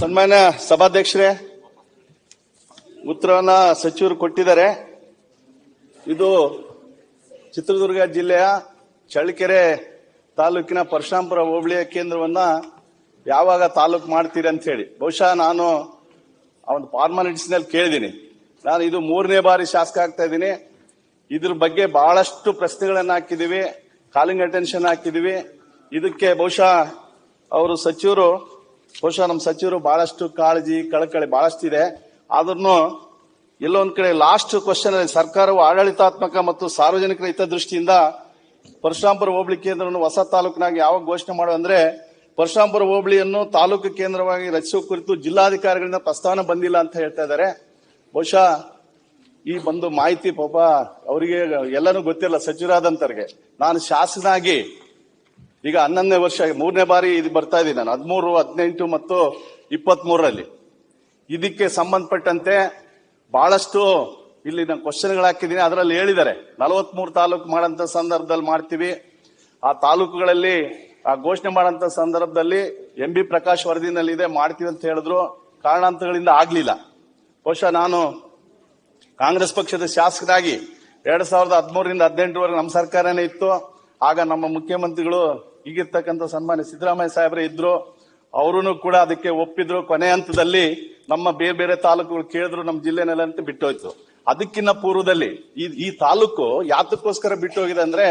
ಸನ್ಮಾನ್ಯ ಸಭಾಧ್ಯಕ್ಷರೇ, ಉತ್ತರವನ್ನ ಸಚಿವರು ಕೊಟ್ಟಿದ್ದಾರೆ. ಇದು ಚಿತ್ರದುರ್ಗ ಜಿಲ್ಲೆಯ ಚಳ್ಳಕೆರೆ ತಾಲೂಕಿನ ಪರಶುರಾಂಪುರ ಹೋಬಳಿಯ ಕೇಂದ್ರವನ್ನ ಯಾವಾಗ ತಾಲೂಕು ಮಾಡ್ತೀರಿ ಅಂತ ಹೇಳಿ ಬಹುಶಃ ನಾನು ಒಂದು ಫಾರ್ಮಾಲಿಟೀಸ್ ನಲ್ಲಿ ಕೇಳಿದ್ದೀನಿ. ನಾನು ಇದು 3ನೇ ಬಾರಿ ಶಾಸಕ ಆಗ್ತಾ ಇದ್ದೀನಿ. ಇದ್ರ ಬಗ್ಗೆ ಬಹಳಷ್ಟು ಪ್ರಶ್ನೆಗಳನ್ನ ಹಾಕಿದೀವಿ, ಕಾಲಿಂಗ್ ಅಟೆನ್ಷನ್ ಹಾಕಿದೀವಿ. ಇದಕ್ಕೆ ಬಹುಶಃ ನಮ್ಮ ಸಚಿವರು ಬಹಳಷ್ಟು ಕಾಳಜಿ ಕಳಕಳಿ ಬಹಳಷ್ಟು ಇದೆ. ಆದ್ರೂ ಎಲ್ಲೊಂದ್ ಕಡೆ ಲಾಸ್ಟ್ ಕ್ವಶನ್ ಅಲ್ಲಿ ಸರ್ಕಾರವು ಆಡಳಿತಾತ್ಮಕ ಮತ್ತು ಸಾರ್ವಜನಿಕರ ಹಿತದೃಷ್ಟಿಯಿಂದ ಪರಶುರಾಂಪುರ ಹೋಬಳಿ ಕೇಂದ್ರವನ್ನು ಹೊಸ ತಾಲೂಕಿನಾಗಿ ಯಾವಾಗ ಘೋಷಣೆ ಮಾಡುವ ಅಂದ್ರೆ ಪರಶುರಾಂಪುರ ಹೋಬಳಿಯನ್ನು ತಾಲೂಕು ಕೇಂದ್ರವಾಗಿ ರಚಿಸುವ ಕುರಿತು ಜಿಲ್ಲಾಧಿಕಾರಿಗಳಿಂದ ಪ್ರಸ್ತಾವನೆ ಬಂದಿಲ್ಲ ಅಂತ ಹೇಳ್ತಾ ಇದ್ದಾರೆ. ಬಹುಶಃ ಈ ಒಂದು ಮಾಹಿತಿ ಪಾಪ ಅವರಿಗೆ ಎಲ್ಲನೂ ಗೊತ್ತಿಲ್ಲ, ಸಚಿವರಾದಂತವ್ರಿಗೆ. ನಾನು ಶಾಸಕನಾಗಿ ಈಗ 11ನೇ ವರ್ಷ 3ನೇ ಬಾರಿ ಇದು ಬರ್ತಾ ಇದ್ದೀನಿ. ನಾನು 13, 18 ಮತ್ತು 23ರಲ್ಲಿ ಇದಕ್ಕೆ ಸಂಬಂಧಪಟ್ಟಂತೆ ಬಹಳಷ್ಟು ಇಲ್ಲಿ ನಾನು ಕ್ವಶನ್ಗಳು ಹಾಕಿದ್ದೀನಿ. ಅದರಲ್ಲಿ ಹೇಳಿದ್ದಾರೆ 43 ತಾಲೂಕು ಮಾಡಂತ ಸಂದರ್ಭದಲ್ಲಿ ಮಾಡ್ತೀವಿ, ಆ ತಾಲೂಕುಗಳಲ್ಲಿ ಆ ಘೋಷಣೆ ಮಾಡಂತ ಸಂದರ್ಭದಲ್ಲಿ MB ಪ್ರಕಾಶ್ ವರದಿನಲ್ಲಿ ಇದೆ ಮಾಡ್ತೀವಿ ಅಂತ ಹೇಳಿದ್ರು. ಕಾರಣಾಂತರಗಳಿಂದ ಆಗ್ಲಿಲ್ಲ. ಬಹುಶಃ ನಾನು ಕಾಂಗ್ರೆಸ್ ಪಕ್ಷದ ಶಾಸಕರಾಗಿ 2013ರಿಂದ 18ರವರೆಗೆ ನಮ್ಮ ಸರ್ಕಾರನೇ ಇತ್ತು. ಆಗ ನಮ್ಮ ಮುಖ್ಯಮಂತ್ರಿಗಳು ಈಗಿರ್ತಕ್ಕಂಥ ಸನ್ಮಾನ್ಯ ಸಿದ್ದರಾಮಯ್ಯ ಸಾಹೇಬ್ರೆ ಇದ್ರು. ಅವರೂ ಕೂಡ ಅದಕ್ಕೆ ಒಪ್ಪಿದ್ರು. ಕೊನೆ ಹಂತದಲ್ಲಿ ನಮ್ಮ ಬೇರೆ ಬೇರೆ ತಾಲೂಕುಗಳು ಕೇಳಿದ್ರು, ನಮ್ಮ ಜಿಲ್ಲೆನಲ್ಲಂತ ಬಿಟ್ಟೋಯ್ತು. ಅದಕ್ಕಿಂತ ಪೂರ್ವದಲ್ಲಿ ಈ ತಾಲೂಕು ಯಾತಕ್ಕೋಸ್ಕರ ಬಿಟ್ಟು ಹೋಗಿದೆ ಅಂದ್ರೆ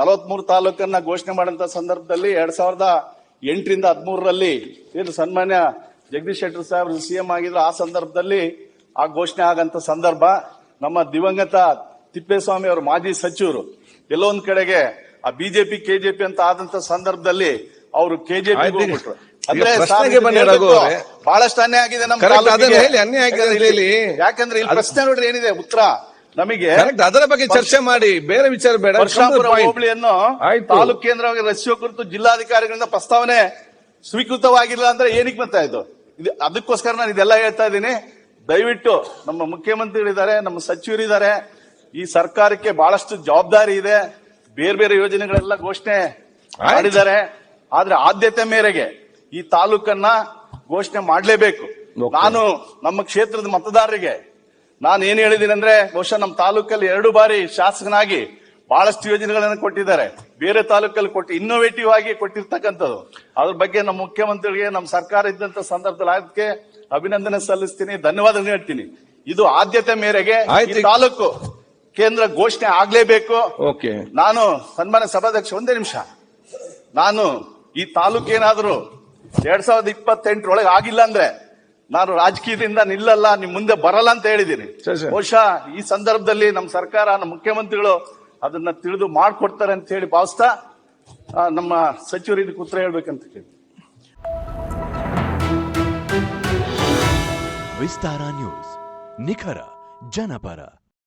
43 ತಾಲೂಕನ್ನ ಘೋಷಣೆ ಮಾಡಂತ ಸಂದರ್ಭದಲ್ಲಿ 2008ರಿಂದ 13ರಲ್ಲಿ ಏನು ಸನ್ಮಾನ್ಯ ಜಗದೀಶ್ ಶೆಟ್ಟರ್ ಸಾಹೇಬ್ CM ಆಗಿದ್ರು. ಆ ಸಂದರ್ಭದಲ್ಲಿ ಆ ಘೋಷಣೆ ಆಗಂತ ಸಂದರ್ಭ ನಮ್ಮ ದಿವಂಗತ ತಿಪ್ಪೇಸ್ವಾಮಿ ಅವರು ಮಾಜಿ ಸಚಿವರು ಎಲ್ಲೋ ಒಂದ್ ಕಡೆಗೆ ಆ ಬಿಜೆಪಿ ಕೆಜೆಪಿ ಅಂತ ಆದಂತ ಸಂದರ್ಭದಲ್ಲಿ ಅವರು ಕೆಜೆಪಿ ಹೋಗ್ಬಿಟ್ರು. ಅಂದ್ರೆ ಬಹಳಷ್ಟು ಅನ್ಯಾಯ ಆಗಿದೆ ನಮ್ಮ ಯಾಕಂದ್ರೆ ಇಲ್ಲಿ ಪ್ರಶ್ನೆ ನೋಡ್ರಿ ಏನಿದೆ ಉತ್ತರ ನಮಗೆ ಅದರ ಬಗ್ಗೆ ಚರ್ಚೆ ಮಾಡಿ, ಬೇರೆ ವಿಚಾರ ಬೇಡ. ಪರಶುರಾಂಪುರ ಹೋಬಳಿಯನ್ನು ತಾಲೂಕು ಕೇಂದ್ರವಾಗಿ ರಚಿಸುವ ಕುರಿತು ಜಿಲ್ಲಾಧಿಕಾರಿಗಳಿಂದ ಪ್ರಸ್ತಾವನೆ ಸ್ವೀಕೃತವಾಗಿಲ್ಲ ಅಂದ್ರೆ ಏನಕ್ಕೆ ಬರ್ತಾ ಇದ್ದು? ಅದಕ್ಕೋಸ್ಕರ ನಾನು ಇದೆಲ್ಲ ಹೇಳ್ತಾ ಇದ್ದೀನಿ. ದಯವಿಟ್ಟು ನಮ್ಮ ಮುಖ್ಯಮಂತ್ರಿಗಳಿದ್ದಾರೆ, ನಮ್ಮ ಸಚಿವರಿದ್ದಾರೆ. ಈ ಸರ್ಕಾರಕ್ಕೆ ಬಹಳಷ್ಟು ಜವಾಬ್ದಾರಿ ಇದೆ. ಬೇರೆ ಬೇರೆ ಯೋಜನೆಗಳೆಲ್ಲ ಘೋಷಣೆ ಮಾಡಿದ್ದಾರೆ. ಆದ್ರೆ ಆದ್ಯತೆ ಮೇರೆಗೆ ಈ ತಾಲೂಕನ್ನ ಘೋಷಣೆ ಮಾಡಲೇಬೇಕು. ನಾನು ನಮ್ಮ ಕ್ಷೇತ್ರದ ಮತದಾರರಿಗೆ ನಾನು ಏನ್ ಹೇಳಿದ್ದೀನಿ ಅಂದ್ರೆ ಬಹುಶಃ ನಮ್ಮ ತಾಲೂಕಲ್ಲಿ 2 ಬಾರಿ ಶಾಸಕನಾಗಿ ಬಹಳಷ್ಟು ಯೋಜನೆಗಳನ್ನು ಕೊಟ್ಟಿದ್ದಾರೆ. ಬೇರೆ ತಾಲೂಕಲ್ಲಿ ಇನ್ನೋವೇಟಿವ್ ಆಗಿ ಕೊಟ್ಟಿರ್ತಕ್ಕಂಥದ್ದು. ಅದ್ರ ಬಗ್ಗೆ ನಮ್ಮ ಮುಖ್ಯಮಂತ್ರಿಗಳಿಗೆ ನಮ್ಮ ಸರ್ಕಾರ ಇದ್ದಂತ ಸಂದರ್ಭದಲ್ಲಿ ಅದಕ್ಕೆ ಅಭಿನಂದನೆ ಸಲ್ಲಿಸ್ತೀನಿ, ಧನ್ಯವಾದ ಹೇಳ್ತೀನಿ. ಇದು ಆದ್ಯತೆ ಮೇರೆಗೆ ಈ ತಾಲೂಕು ಕೇಂದ್ರ ಘೋಷಣೆ ಆಗ್ಲೇಬೇಕು. ನಾನು ಸನ್ಮಾನ್ಯ ಸಭಾಧ್ಯಕ್ಷ ಒಂದೇ ನಿಮಿಷ, ನಾನು ಈ ತಾಲೂಕೇನಾದ್ರೂ 2028ರೊಳಗೆ ಆಗಿಲ್ಲ ಅಂದ್ರೆ ನಾನು ರಾಜಕೀಯದಿಂದ ನಿಲ್ಲಲ್ಲ, ನಿಮ್ ಮುಂದೆ ಬರಲ್ಲ ಅಂತ ಹೇಳಿದ್ದೀನಿ. ಬಹುಶಃ ಈ ಸಂದರ್ಭದಲ್ಲಿ ನಮ್ಮ ಸರ್ಕಾರ, ನಮ್ಮ ಮುಖ್ಯಮಂತ್ರಿಗಳು ಅದನ್ನ ತಿಳಿದು ಮಾಡ್ಕೊಡ್ತಾರೆ ಅಂತ ಹೇಳಿ ಭಾವಿಸ್ತಾ ನಮ್ಮ ಸಚಿವರು ಇದಕ್ಕೆ ಉತ್ತರ ಹೇಳ್ಬೇಕಂತ ಕೇಳಿ. ವಿಸ್ತಾರ ನ್ಯೂಸ್, ನಿಖರ ಜನಪರ.